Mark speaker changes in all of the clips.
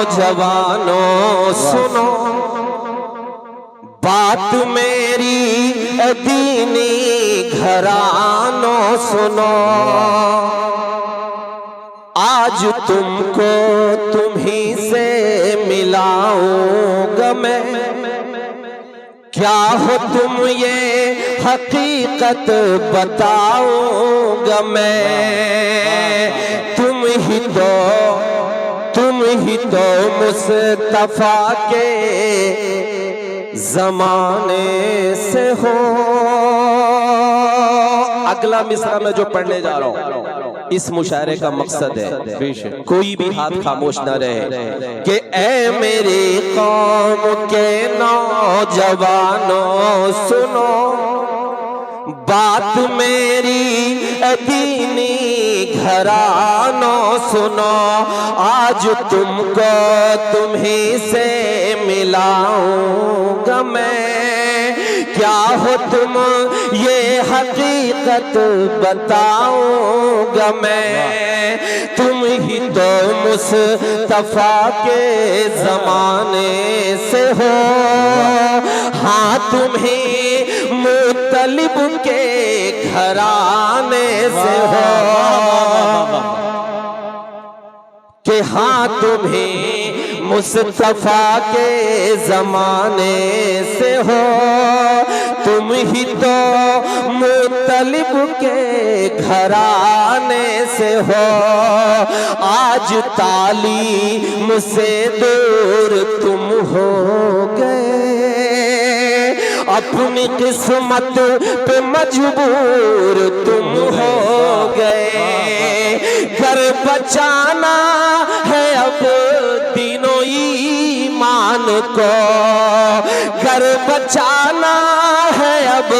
Speaker 1: نوجوانوں سنو بات میری دینی گھرانوں سنو، آج تم کو تمہیں سے ملاؤں گا میں، کیا ہو تم یہ حقیقت بتاؤں گا میں، تم ہی تو مصطفیٰ کے زمانے سے ہو۔ اگلا مصرع میں جو پڑھنے جا رہا ہوں اس مشاعرے کا مقصد ہے کوئی بھی ہاتھ خاموش نہ رہے کہ اے میری قوم کے نوجوانوں سنو بات میری دینی گھرانوں سنو، آج تم کو تمہیں سے ملاؤں گا میں، کیا ہو تم یہ حقیقت بتاؤں گا میں، تم ہی تو مصطفیٰ کے زمانے سے ہو، ہاں تمہیں مطلب کے گھرانے سے ہو، کہ ہاں تمہیں مصطفیٰ کے زمانے سے ہو، تم ہی تو مطلب کے گھرانے سے ہو، آج تعلیم سے دور تم ہو گئے، اپنی قسمت پہ مجبور تم ہو گئے، گھر بچانا ہے اب دین و ایمان کو، گھر بچانا ہے اب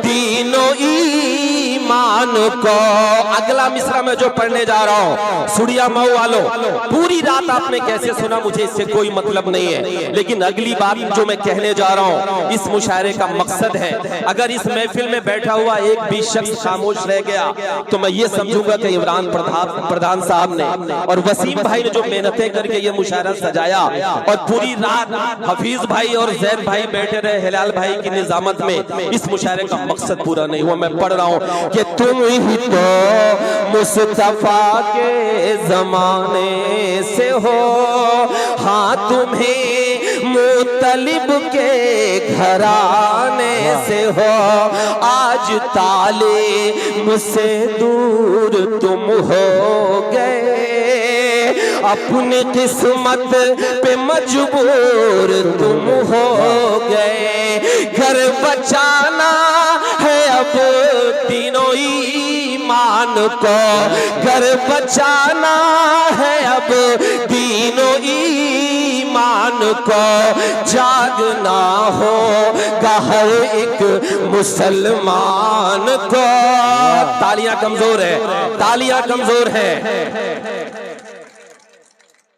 Speaker 1: دین و ایمان کو۔ اگلا مصرع میں جو پڑھنے جا رہا ہوں سڑیا مئو والوں، پوری رات آپ نے کیسے سنا مجھے اس سے کوئی مطلب نہیں ہے، لیکن اگلی بات جو میں کہنے جا رہا ہوں اس مشاعرے کا مقصد ہے، اگر اس محفل میں بیٹھا ہوا ایک بھی شخص خاموش رہ گیا تو میں یہ سمجھوں گا کہ عمران پردھان صاحب نے اور وسیم بھائی نے جو محنتیں کر کے یہ مشاعرہ سجایا اور پوری رات حفیظ بھائی اور زید بھائی بیٹھے رہے ہلال بھائی کی نظامت میں، اس مشاعرے کا مقصد پورا نہیں ہوا۔ میں پڑھ رہا ہوں کہ تم ہی تو مصطفیٰ کے زمانے سے ہو، ہاں تمہیں مطلب کے گھرانے سے ہو، آج تعلیم سے دور تم ہو گئے، اپنی قسمت پہ مجبور تم ہو گئے، گھر بچانا ہے اب دین و ایمان کو، گھر بچانا ہے اب دین و ایمان کو، جاگنا ہوگا ہر ایک مسلمان کو۔ تالیاں کمزور ہے، تالیاں کمزور ہے،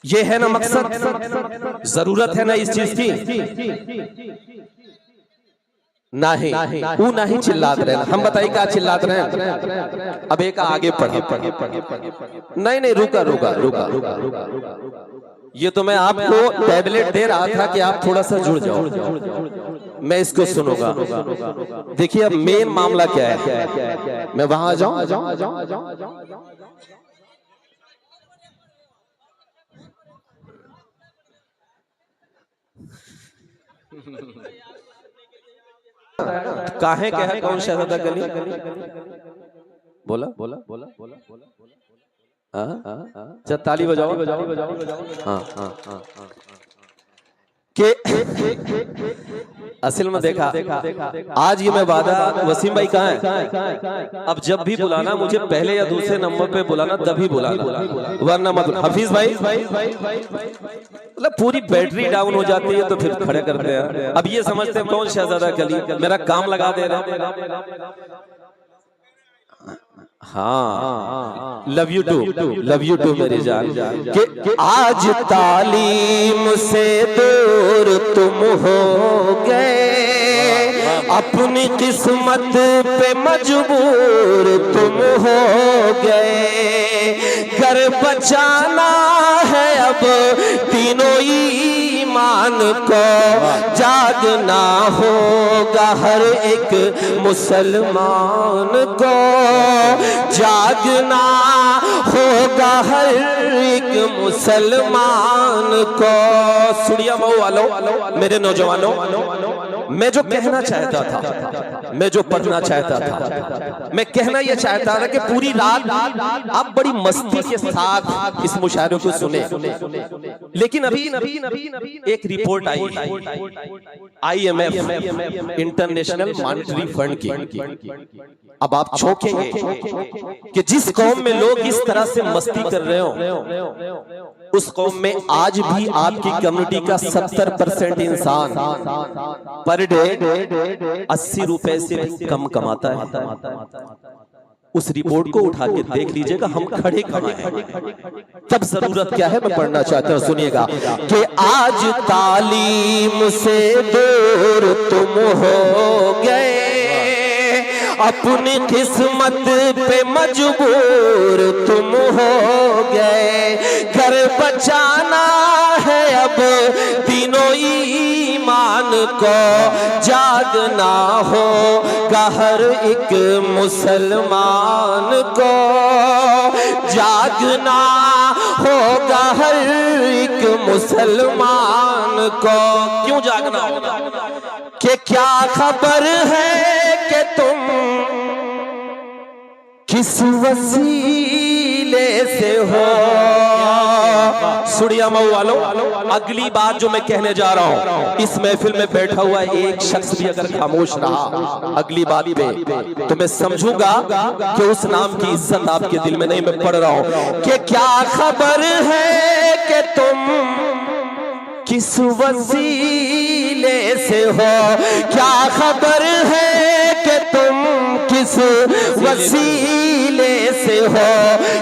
Speaker 1: یہ ہے نا مقصد، ضرورت ہے نا اس چیز کی، نہیں وہ نہیں چلات رہے، ہم بتائیں کیا چلات رہے ہیں، اب ایک آگے پڑھا، نہیں رکا، یہ تو میں آپ کو ٹیبلٹ دے رہا تھا کہ آپ تھوڑا سا جڑ جاؤ، میں اس کو سنوں گا۔ دیکھیے اب مین معاملہ کیا ہے، میں وہاں جاؤں، کاہیں کہ ہے کون شہزادہ گلی بولا اچھا تالی بجاؤ کہ اصل میں دیکھا آج یہ میں وعدہ وسیم بھائی کہاں ہے، اب جب بھی بلانا مجھے پہلے یا دوسرے نمبر پہ بلانا تبھی بلانا، ورنہ مت۔ حفیظ بھائی پوری بیٹری ڈاؤن ہو جاتی ہے تو پھر کھڑے کرتے ہیں، اب یہ سمجھتے ہیں کون شہزادہ کلی میرا کام لگا دے رہا۔ ہاں لو یو ٹو میری جان، کہ آج تعلیم سے دور تم ہو گئے، اپنی قسمت پہ مجبور تم ہو گئے، گھر بچانا ہے اب تینوں ایمان کو، جاگنا ہوگا ہر ایک مسلمان کو، جاگنا ہوگا ہر ایک مسلمان کو۔ سڑیا مئو والو، میرے نوجوانوں، میں جو کہنا چاہتا تھا، میں جو پڑھنا چاہتا تھا، میں کہنا یہ چاہتا تھا کہ پوری رات آپ بڑی مستی کے ساتھ اس مشاعرے کو سنیں، لیکن ابھی ایک report I M F international monetary fund کی۔ اب آپ چونکیں گے کہ جس قوم میں لوگ اس طرح سے مستی کر رہے ہوں، اس قوم میں آج بھی آپ کی کمیونٹی کا 70% انسان پر ڈے 80 روپے سے بھی کم کماتا ہے۔ اس رپورٹ کو اٹھا کے دیکھ لیجئے گا، ہم کھڑے کھڑے ہیں۔ تب ضرورت کیا ہے، میں پڑھنا چاہتا ہوں، سنیے گا کہ آج تعلیم سے دور تم ہو گئے، اپنی قسمت پہ مجبور تم ہو گئے، گھر بچانا ہے اب تینوں ایمان کو، جاگنا ہوگا ہر ایک مسلمان کو، جاگنا ہوگا ہر ایک مسلمان کو۔ کیوں جاگنا ہوگا؟ کہ کیا خبر ہے کہ تم کس وسیلے سے ہو۔ سڑیا مئو والو، اگلی بات جو میں کہنے جا رہا ہوں، اس محفل میں بیٹھا ہوا ایک شخص بھی اگر خاموش رہا اگلی بات پہ، تو میں سمجھوں گا کہ اس نام کی عزت آپ کے دل میں نہیں۔ میں پڑھ رہا ہوں کہ کیا خبر ہے کہ تم کس وسیلے سے ہو، کیا خبر ہے کہ تم کس وسیلے سے ہو،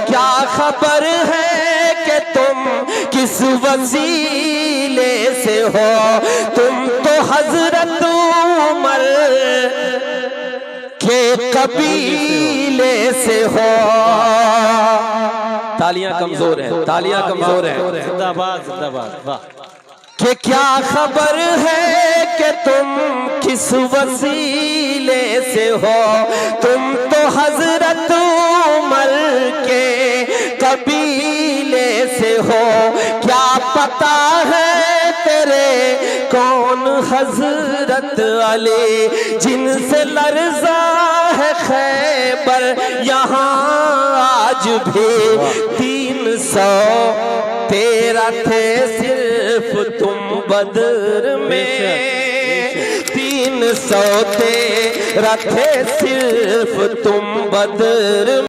Speaker 1: کیا خبر ہے کہ تم کس وسیلے سے ہو، تم تو حضرت عمر کے قبیلے سے ہو۔ تالیاں کمزور ہیں، تالیاں کمزور ہیں۔
Speaker 2: زندہ باد، زندہ باد، واہ۔
Speaker 1: کہ کیا خبر ہے کہ تم کس وسیلے سے ہو، تم تو حضرت عمر کے قبیلے سے ہو، کیا پتہ ہے تیرے کون حضرت علی، جن سے لرزاں ہے خیبر یہاں آج بھی 313 تھے صرف تم بدر میں، 313 تھے صرف تم بدر میں۔